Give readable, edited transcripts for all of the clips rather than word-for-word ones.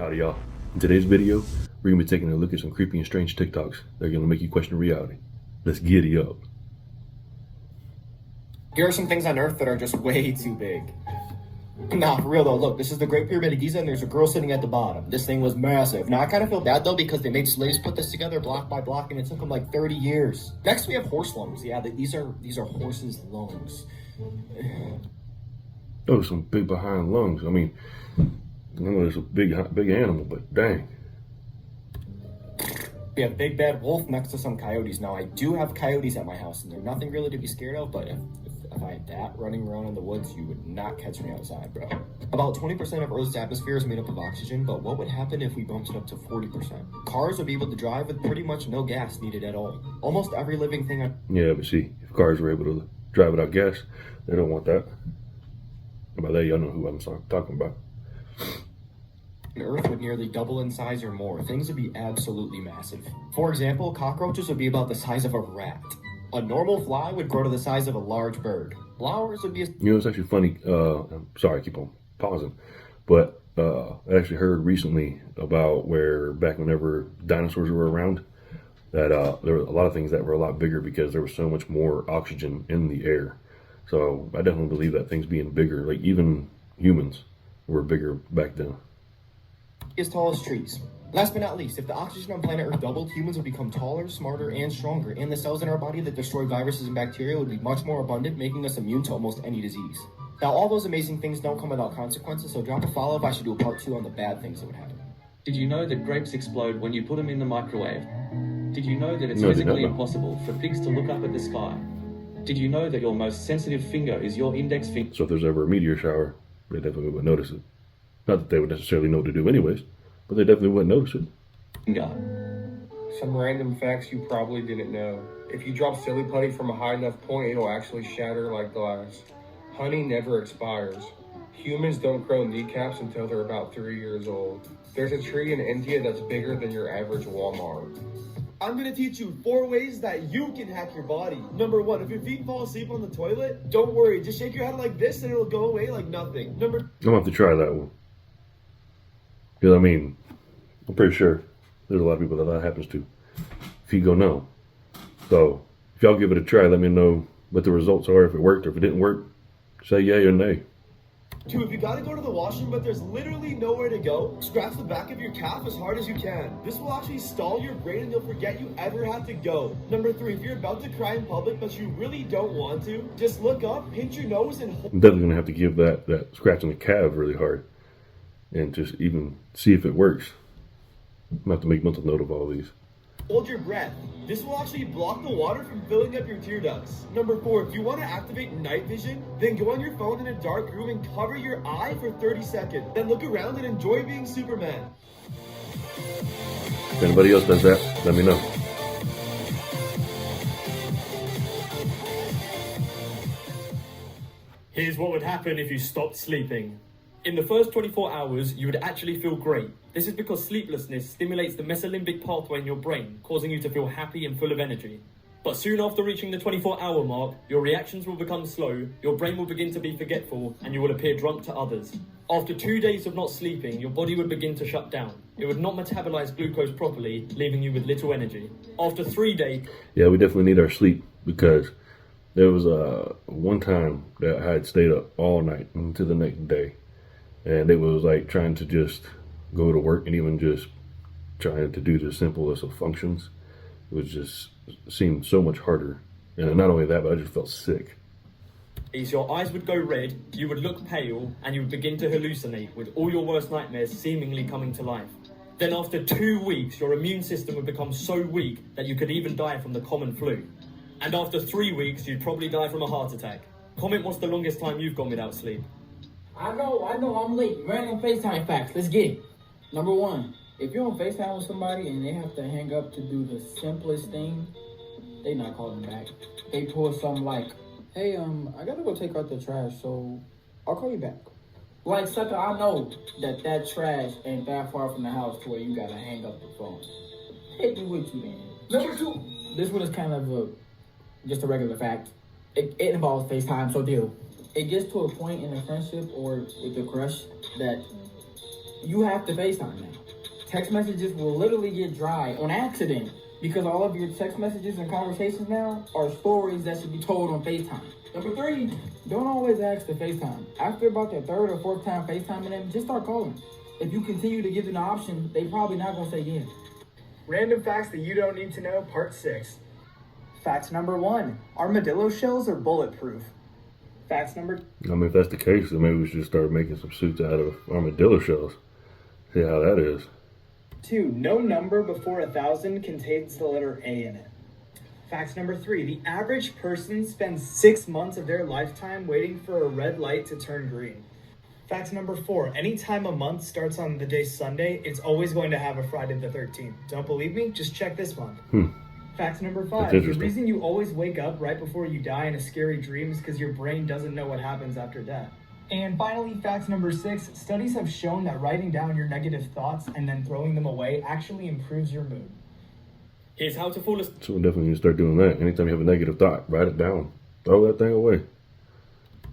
Howdy y'all. In today's video, we're going to be taking a look at some creepy and strange TikToks that are going to make you question reality. Let's giddy up. Here are some things on Earth that are just way too big. Nah, for real though, look, this is the Great Pyramid of Giza and there's a girl sitting at the bottom. This thing was massive. Now I kind of feel bad though because they made slaves put this together block by block and it took them like 30 years. Next we have horse lungs. Yeah, these are horses' lungs. Oh, some big behind lungs. I mean, I know it's a big animal, but dang. We have Big Bad Wolf next to some coyotes. Now, I do have coyotes at my house, and they're nothing really to be scared of, but if I had that running around in the woods, you would not catch me outside, bro. About 20% of Earth's atmosphere is made up of oxygen, but what would happen if we bumped it up to 40%? Cars would be able to drive with pretty much no gas needed at all. Almost every living thing Yeah, but see, if cars were able to drive without gas, they don't want that. And by that, y'all know who I'm talking about. Earth would nearly double in size or more. Things would be absolutely massive. For example, cockroaches would be about the size of a rat. A normal fly would grow to the size of a large bird. Flowers would be You know, it's actually funny. I'm sorry, I keep on pausing. But I actually heard recently about where back whenever dinosaurs were around, that there were a lot of things that were a lot bigger because there was so much more oxygen in the air. So I definitely believe that things being bigger, like even humans were bigger back then. as tall as trees. Last but not least, if the oxygen on planet Earth doubled, humans would become taller, smarter, and stronger, and the cells in our body that destroy viruses and bacteria would be much more abundant, making us immune to almost any disease. Now, all those amazing things don't come without consequences, so drop a follow if I should do a part 2 on the bad things that would happen. Did you know that grapes explode when you put them in the microwave? Did you know that it's physically impossible for pigs to look up at the sky? Did you know that your most sensitive finger is your index finger? So if there's ever a meteor shower, they definitely would notice it. Not that they would necessarily know what to do anyways, but they definitely wouldn't notice it. Some random facts you probably didn't know. If you drop silly putty from a high enough point, it'll actually shatter like glass. Honey never expires. Humans don't grow kneecaps until they're about 3 years old. There's a tree in India that's bigger than your average Walmart. I'm gonna teach you 4 ways that you can hack your body. Number 1, if your feet fall asleep on the toilet, don't worry, just shake your head like this and it'll go away like nothing. I'm gonna have to try that one. Because I mean, I'm pretty sure there's a lot of people that happens to. Feet go numb. So if y'all give it a try, let me know what the results are, if it worked or if it didn't work. Say yay or nay. 2, if you gotta go to the washroom but there's literally nowhere to go, scratch the back of your calf as hard as you can. This will actually stall your brain and you'll forget you ever had to go. Number 3, if you're about to cry in public but you really don't want to, just look up, pinch your nose, and I'm definitely gonna have to give that scratching the calf really hard and just even see if it works. I'm gonna have to make mental note of all these. hold your breath. This will actually block the water from filling up your tear ducts. Number 4, if you want to activate night vision, then go on your phone in a dark room and cover your eye for 30 seconds. Then look around and enjoy being Superman. If anybody else does that, let me know. Here's what would happen if you stopped sleeping. In the first 24 hours, you would actually feel great. This is because sleeplessness stimulates the mesolimbic pathway in your brain, causing you to feel happy and full of energy. But soon after reaching the 24-hour mark, your reactions will become slow, your brain will begin to be forgetful, and you will appear drunk to others. After 2 days of not sleeping, your body would begin to shut down. It would not metabolize glucose properly, leaving you with little energy. After 3 days... Yeah, we definitely need our sleep because there was one time that I had stayed up all night into the next day. And it was like trying to just go to work and even just trying to do the simplest of functions. It was just seemed so much harder. And not only that, but I just felt sick. Your eyes would go red, you would look pale, and you would begin to hallucinate, with all your worst nightmares seemingly coming to life. Then after 2 weeks, your immune system would become so weak that you could even die from the common flu. And after 3 weeks, you'd probably die from a heart attack. Comment what's the longest time you've gone without sleep. I know, I'm late. Random FaceTime facts. Let's get it. Number 1, if you're on FaceTime with somebody and they have to hang up to do the simplest thing, they not calling back. They pull something like, hey, I gotta go take out the trash, so I'll call you back. Like, sucker, I know that trash ain't that far from the house to where you gotta hang up the phone. Hit me with you, man. Number 2, this one is kind of just a regular fact. It involves FaceTime, so deal. It gets to a point in a friendship or with a crush that you have to FaceTime now. Text messages will literally get dry on accident because all of your text messages and conversations now are stories that should be told on FaceTime. Number 3, don't always ask to FaceTime. After about the 3rd or 4th time FaceTiming them, just start calling. If you continue to give them the option, they probably not going to say yes. Random facts that you don't need to know, part 6. Fact number 1, armadillo shells are bulletproof. Facts number I mean, if that's the case, then maybe we should start making some suits out of armadillo shells. See how that is. 2, no number before 1,000 contains the letter A in it. Fact number 3, the average person spends 6 months of their lifetime waiting for a red light to turn green. Fact number 4, anytime a month starts on the day Sunday, it's always going to have a Friday the 13th. Don't believe me? Just check this month. Fact number 5, the reason you always wake up right before you die in a scary dream is because your brain doesn't know what happens after death. And finally, fact number 6, studies have shown that writing down your negative thoughts and then throwing them away actually improves your mood. Here's how to fall asleep. So we definitely need to start doing that. Anytime you have a negative thought, write it down. Throw that thing away.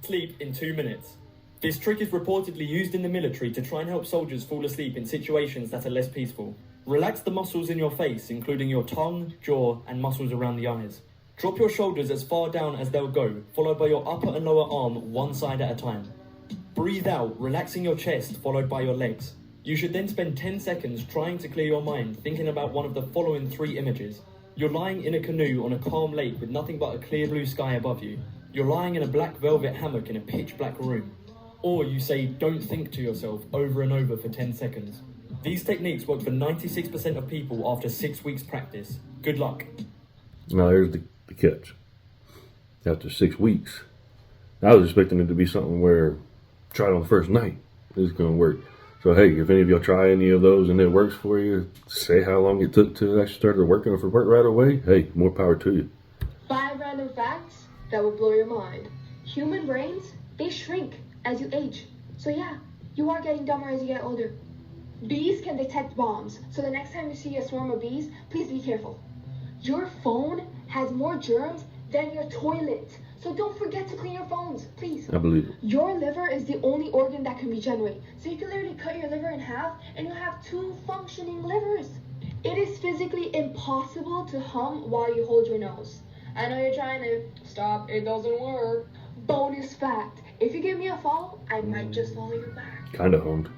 Sleep in 2 minutes. This trick is reportedly used in the military to try and help soldiers fall asleep in situations that are less peaceful. Relax the muscles in your face, including your tongue, jaw, and muscles around the eyes. Drop your shoulders as far down as they'll go, followed by your upper and lower arm one side at a time. Breathe out, relaxing your chest, followed by your legs. You should then spend 10 seconds trying to clear your mind, thinking about one of the following 3 images. You're lying in a canoe on a calm lake with nothing but a clear blue sky above you. You're lying in a black velvet hammock in a pitch black room. Or you say, don't think to yourself over and over for 10 seconds. These techniques work for 96% of people after 6 weeks practice. Good luck. Now there's the catch. After 6 weeks, I was expecting it to be something where try it on the first night. It's going to work. So hey, if any of y'all try any of those and it works for you, say how long it took to actually start working. If it worked right away, hey, more power to you. 5 random facts that will blow your mind. Human brains, they shrink as you age. So yeah, you are getting dumber as you get older. Bees can detect bombs, so the next time you see a swarm of bees, please be careful. Your phone has more germs than your toilet, so don't forget to clean your phones, please. I believe it. Your liver is the only organ that can regenerate, so you can literally cut your liver in half and you'll have 2 functioning livers. It is physically impossible to hum while you hold your nose. I know you're trying to stop, it doesn't work. Bonus fact, if you give me a follow, I might just follow you back. Kinda hummed.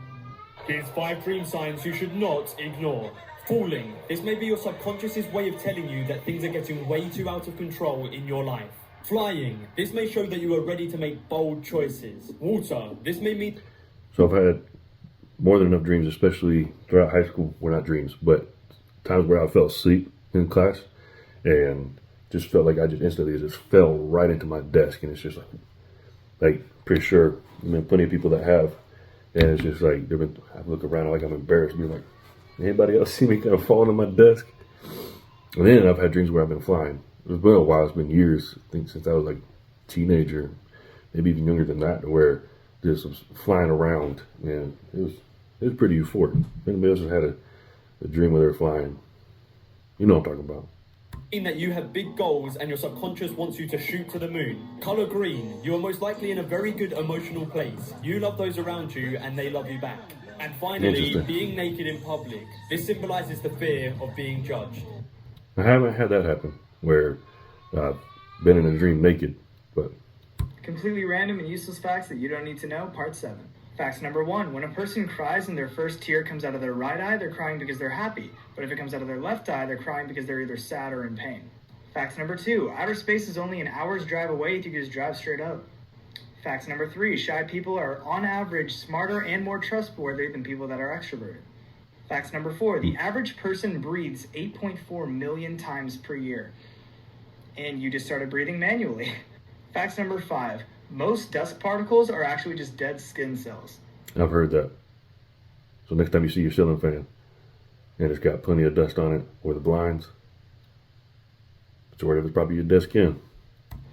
Here's 5 dream signs you should not ignore. Falling. This may be your subconscious's way of telling you that things are getting way too out of control in your life. Flying. This may show that you are ready to make bold choices. Water. This may mean... So I've had more than enough dreams, especially throughout high school. Well, not dreams, but times where I fell asleep in class and just felt like I just instantly just fell right into my desk. And it's just like pretty sure, I mean, plenty of people that have. And it's just like, I look around like I'm embarrassed, being like, anybody else see me kind of falling on my desk? And then I've had dreams where I've been flying. It's been a while, it's been years, I think since I was like a teenager, maybe even younger than that, where just was flying around, and it was pretty euphoric. If anybody else has had a dream where they're flying, you know what I'm talking about. In that you have big goals and your subconscious wants you to shoot to the moon. Color green. You are most likely in a very good emotional place. You love those around you and they love you back. And finally, being naked in public. This symbolizes the fear of being judged. I haven't had that happen, where I've been in a dream naked, but... Completely random and useless facts that you don't need to know, part 7. Facts number 1, when a person cries and their first tear comes out of their right eye, they're crying because they're happy. But if it comes out of their left eye, they're crying because they're either sad or in pain. Facts number 2, outer space is only an hour's drive away if you can just drive straight up. Facts number 3, shy people are on average smarter and more trustworthy than people that are extroverted. Facts number 4, the average person breathes 8.4 million times per year. And you just started breathing manually. Facts number 5, most dust particles are actually just dead skin cells. I've heard that. So next time you see your ceiling fan and it's got plenty of dust on it, or the blinds, majority of it's probably your dead skin.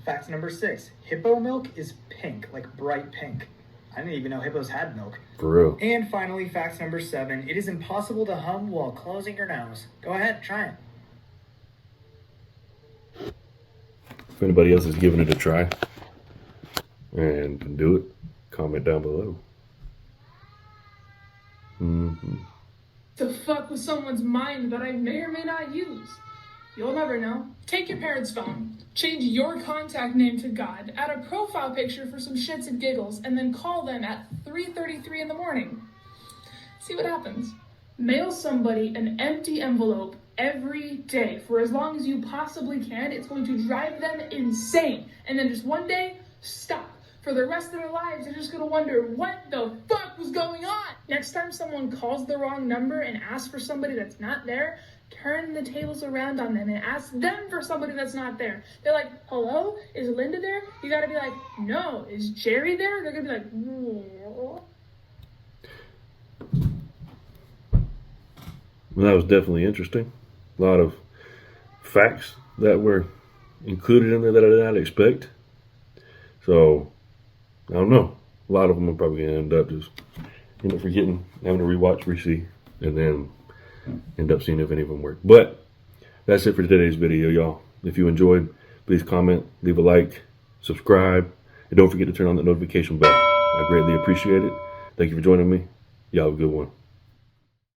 Fact number 6, hippo milk is pink, like bright pink. I didn't even know hippos had milk. For real. And finally, fact number 7, it is impossible to hum while closing your nose. Go ahead, try it. If anybody else is giving it a try and can do it, comment down below. To fuck with someone's mind that I may or may not use. You'll never know. Take your parents' phone, change your contact name to God, add a profile picture for some shits and giggles, and then call them at 3:33 in the morning. See what happens. Mail somebody an empty envelope every day for as long as you possibly can. It's going to drive them insane. And then just one day, stop. For the rest of their lives, they're just going to wonder, what the fuck was going on? Next time someone calls the wrong number and asks for somebody that's not there, turn the tables around on them and ask them for somebody that's not there. They're like, hello? Is Linda there? You got to be like, no. Is Jerry there? They're going to be like, no. Well, that was definitely interesting. A lot of facts that were included in there that I did not expect. So, I don't know. A lot of them are probably going to end up forgetting, having to rewatch, re-see, and then end up seeing if any of them work. But that's it for today's video, y'all. If you enjoyed, please comment, leave a like, subscribe, and don't forget to turn on the notification bell. I greatly appreciate it. Thank you for joining me. Y'all have a good one.